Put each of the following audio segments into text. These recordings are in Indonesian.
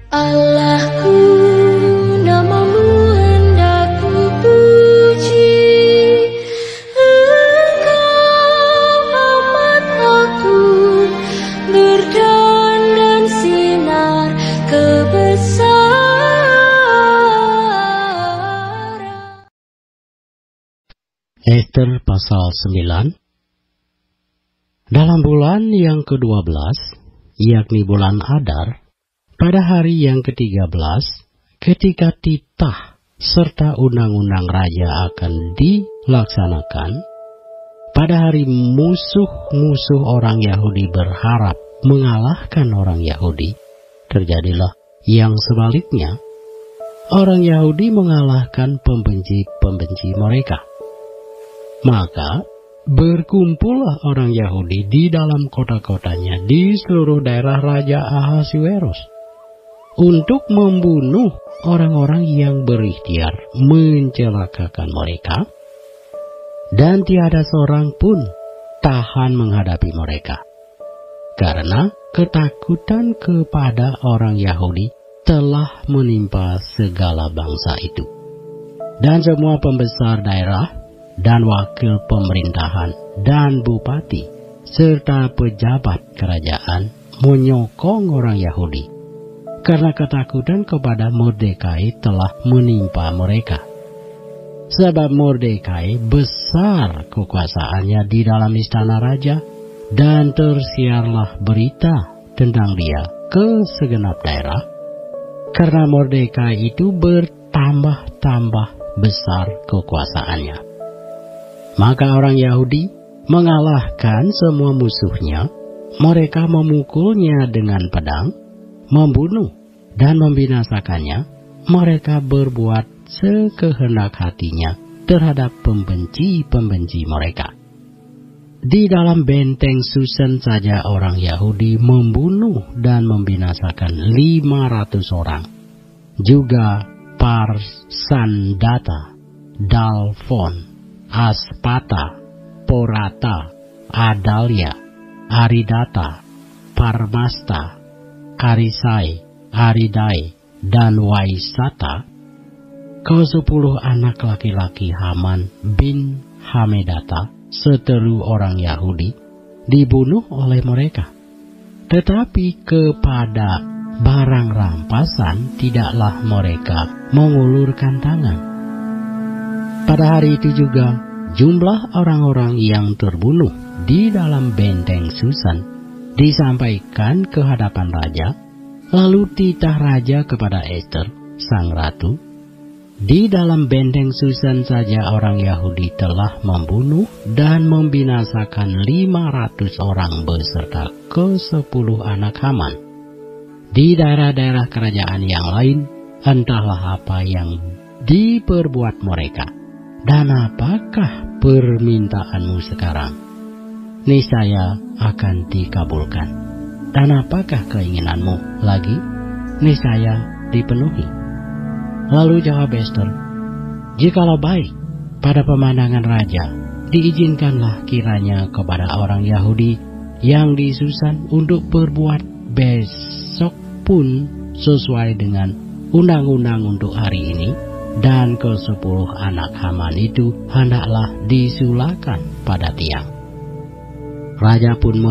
Allahku, namamu hendak kupuji. Engkau amat agung, berdandan sinar kebesaran. Ester pasal 9. Dalam bulan yang ke-12, yakni bulan Adar, pada hari yang ke-13, ketika titah serta undang-undang raja akan dilaksanakan, pada hari musuh-musuh orang Yahudi berharap mengalahkan orang Yahudi, terjadilah yang sebaliknya. Orang Yahudi mengalahkan pembenci-pembenci mereka. Maka berkumpullah orang Yahudi di dalam kota-kotanya di seluruh daerah Raja Ahasuerus untuk membunuh orang-orang yang berikhtiar mencelakakan mereka, dan tiada seorang pun tahan menghadapi mereka, karena ketakutan kepada orang Yahudi telah menimpa segala bangsa itu. Dan semua pembesar daerah dan wakil pemerintahan dan bupati serta pejabat kerajaan menyokong orang Yahudi, karena ketakutan kepada Mordekai telah menimpa mereka. Sebab Mordekai besar kekuasaannya di dalam istana raja, dan tersiarlah berita tentang dia ke segenap daerah, karena Mordekai itu bertambah-tambah besar kekuasaannya. Maka orang Yahudi mengalahkan semua musuhnya. Mereka memukulnya dengan pedang, membunuh dan membinasakannya. Mereka berbuat sekehendak hatinya terhadap pembenci-pembenci mereka. Di dalam benteng Susan saja orang Yahudi membunuh dan membinasakan 500 orang. Juga Parsandata, Dalfon, Aspata, Porata, Adalia, Aridata, Parmasta, Arisai, Aridai, dan Waisata, ke-10 anak laki-laki Haman bin Hamedata, seteru orang Yahudi, dibunuh oleh mereka. Tetapi kepada barang rampasan tidaklah mereka mengulurkan tangan. Pada hari itu juga, jumlah orang-orang yang terbunuh di dalam benteng Susan disampaikan ke hadapan raja. Lalu titah raja kepada Ester, sang ratu, di dalam benteng Susan saja orang Yahudi telah membunuh dan membinasakan 500 orang beserta ke-10 anak Haman. Di daerah-daerah kerajaan yang lain, entahlah apa yang diperbuat mereka. Dan apakah permintaanmu sekarang? Niscaya akan dikabulkan. Dan apakah keinginanmu lagi? Niscaya dipenuhi. Lalu jawab Ester, jikalau baik pada pemandangan raja, diizinkanlah kiranya kepada orang Yahudi yang di Susan untuk berbuat besok pun sesuai dengan undang-undang untuk hari ini. Dan ke-10 anak Haman itu hendaklah disulakan pada tiang. Raja pun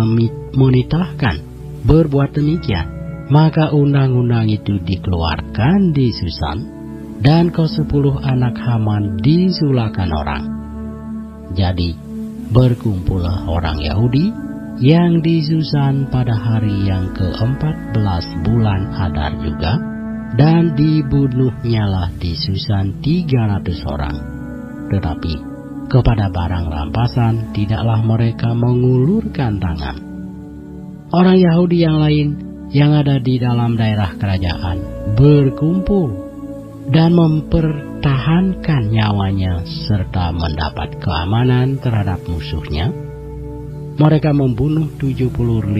menitahkan berbuat demikian. Maka undang-undang itu dikeluarkan di Susan, dan ke-10 anak Haman disulakan orang. Jadi berkumpullah orang Yahudi yang di Susan pada hari yang ke-14 bulan Adar juga, dan dibunuhnyalah di Susan 300 orang. Tetapi kepada barang rampasan tidaklah mereka mengulurkan tangan. Orang Yahudi yang lain yang ada di dalam daerah kerajaan berkumpul dan mempertahankan nyawanya serta mendapat keamanan terhadap musuhnya. Mereka membunuh 75.000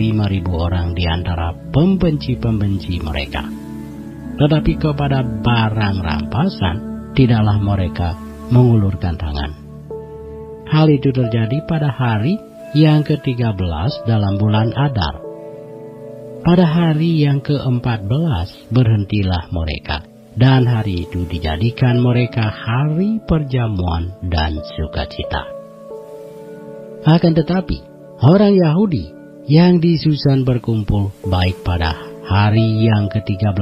orang di antara pembenci-pembenci mereka. Tetapi kepada barang rampasan tidaklah mereka mengulurkan tangan. Hal itu terjadi pada hari yang ke-13 dalam bulan Adar. Pada hari yang ke-14 berhentilah mereka, dan hari itu dijadikan mereka hari perjamuan dan sukacita. Akan tetapi, orang Yahudi yang di Susan berkumpul baik pada hari yang ke-13,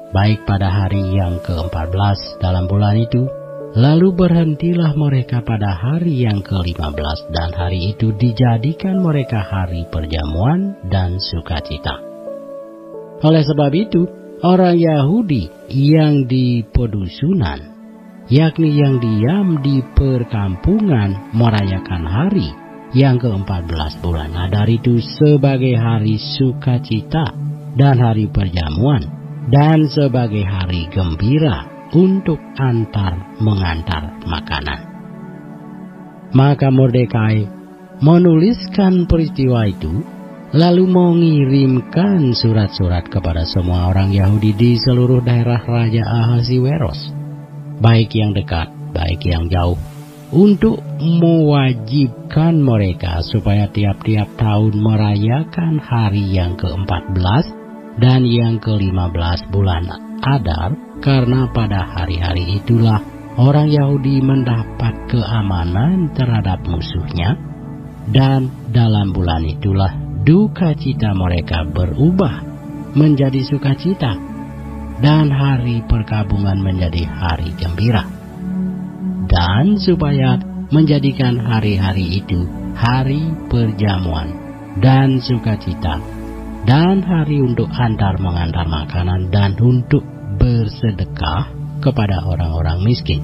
baik pada hari yang ke-14 dalam bulan itu, lalu berhentilah mereka pada hari yang ke-15, dan hari itu dijadikan mereka hari perjamuan dan sukacita. Oleh sebab itu, orang Yahudi yang di pedusunan, yakni yang diam di perkampungan, merayakan hari yang ke-14 bulan Adar itu sebagai hari sukacita dan hari perjamuan, dan sebagai hari gembira untuk mengantar makanan. Maka Mordekai menuliskan peristiwa itu, lalu mengirimkan surat-surat kepada semua orang Yahudi di seluruh daerah Raja Ahasiweros, baik yang dekat, baik yang jauh, untuk mewajibkan mereka supaya tiap-tiap tahun merayakan hari yang ke-14 dan yang ke-15 bulan Adar, karena pada hari-hari itulah orang Yahudi mendapat keamanan terhadap musuhnya, dan dalam bulan itulah duka cita mereka berubah menjadi sukacita, dan hari perkabungan menjadi hari gembira. Dan supaya menjadikan hari-hari itu hari perjamuan dan sukacita, dan hari untuk mengantar makanan, dan untuk bersedekah kepada orang-orang miskin.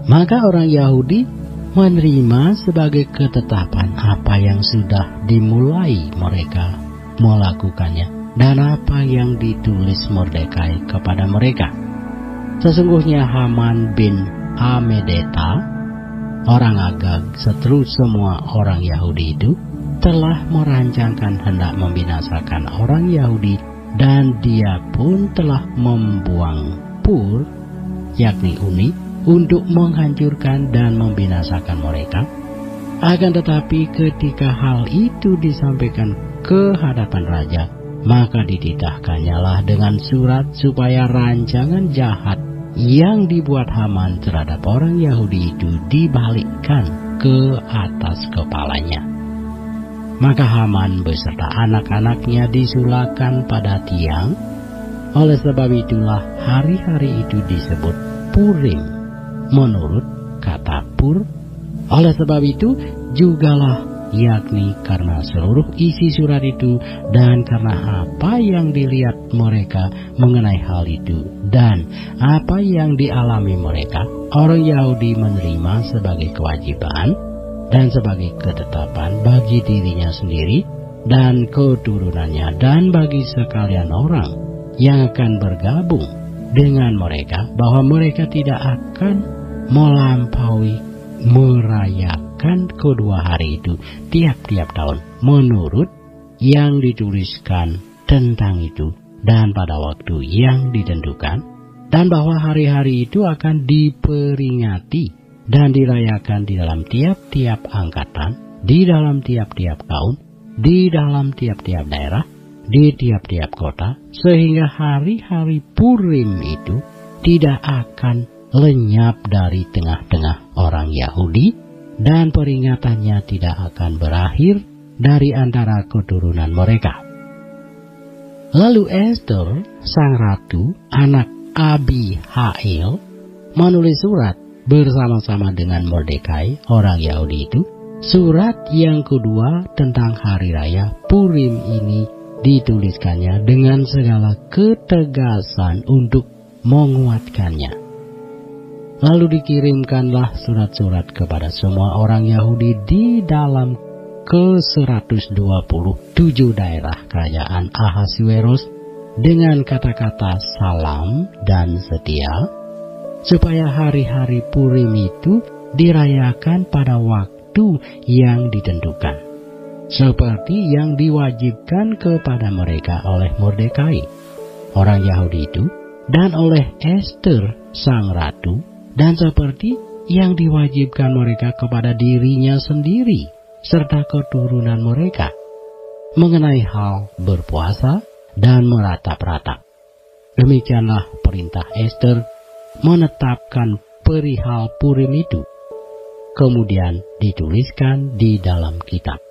Maka orang Yahudi menerima sebagai ketetapan apa yang sudah dimulai mereka melakukannya, dan apa yang ditulis Mordekai kepada mereka. Sesungguhnya Haman bin Hamedata, orang Agag, seteru semua orang Yahudi itu, telah merancangkan hendak membinasakan orang Yahudi, dan dia pun telah membuang Pur, yakni Uni, untuk menghancurkan dan membinasakan mereka. Akan tetapi ketika hal itu disampaikan ke hadapan raja, maka dititahkannyalah dengan surat supaya rancangan jahat yang dibuat Haman terhadap orang Yahudi itu dibalikkan ke atas kepalanya. Maka Haman beserta anak-anaknya disulakan pada tiang. Oleh sebab itulah hari-hari itu disebut Purim, menurut kata Pur. Oleh sebab itu jugalah, yakni karena seluruh isi surat itu, dan karena apa yang dilihat mereka mengenai hal itu, dan apa yang dialami mereka, orang Yahudi menerima sebagai kewajiban dan sebagai ketetapan bagi dirinya sendiri dan keturunannya, dan bagi sekalian orang yang akan bergabung dengan mereka, bahwa mereka tidak akan melampaui merayakan kedua hari itu tiap-tiap tahun menurut yang dituliskan tentang itu, dan pada waktu yang ditentukan, dan bahwa hari-hari itu akan diperingati dan dirayakan di dalam tiap-tiap angkatan, di dalam tiap-tiap kaum, di dalam tiap-tiap daerah, di tiap-tiap kota, sehingga hari-hari Purim itu tidak akan lenyap dari tengah-tengah orang Yahudi, dan peringatannya tidak akan berakhir dari antara keturunan mereka. Lalu Ester, sang ratu, anak Abihail, menulis surat bersama-sama dengan Mordekai, orang Yahudi itu. Surat yang kedua tentang hari raya Purim ini dituliskannya dengan segala ketegasan untuk menguatkannya. Lalu dikirimkanlah surat-surat kepada semua orang Yahudi di dalam ke-127 daerah kerajaan Ahasiweros dengan kata-kata salam dan setia, supaya hari-hari Purim itu dirayakan pada waktu yang ditentukan, seperti yang diwajibkan kepada mereka oleh Mordekai, orang Yahudi itu, dan oleh Ester, sang ratu, dan seperti yang diwajibkan mereka kepada dirinya sendiri serta keturunan mereka. mengenai hal berpuasa dan meratap-ratap. Demikianlah perintah Ester menetapkan perihal Purim itu. Kemudian dituliskan di dalam kitab.